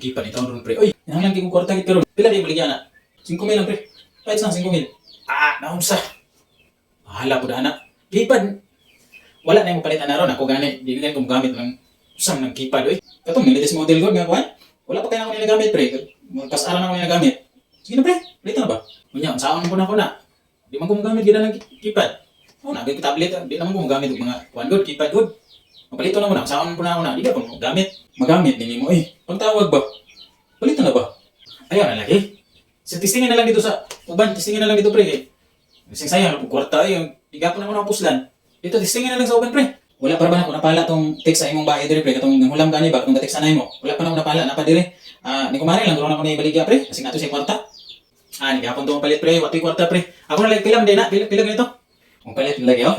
nagkipan ito ron pre. Oy, nanglang kay kong kwarta gid karon. Pila di baligya na? 5,000 lang pre. Kahit sa 5,000. Naunsa. Bahala pud ana. Kipad. Wala na yung palitan na ron. Ako gani, di ko gamit ng usang ng kipad oy. Katong latest model god nga kuan. Wala pa kay ako nila gamit pre. Magpas-aran ako nila gamit. Sige na pre, palitan na ba? Unya, unsaon ko na. Di man ko gamit gid ng kipad. Na gid tablet, di naman ko gamit og mga kuan god, kipad god. Mapalito na mo na, unsaon po na ako na. Di ka ko gamit. Magamit nini mo pagtawag ba? Palitan na ba? Ayaw na lagi. Testingin na lang dito sa uban, testingin na lang dito pre. Kasi sayang ako kwarta yung igapon na mo ng puslan. Dito testingin na lang sa uban pre. Wala pa ba na ko napala tong text sa imong bahay dire pre katong hulam gani ba katong text anay mo. Wala pa na ko napala na pa dire. Ni kumare lang guro na ko ni baligya pre kasi nga to si kwarta. Ni gapon to palit pre, wati kwarta pre. Ako na lang pilam din na, pilam ganito. Ang palit lagi oh.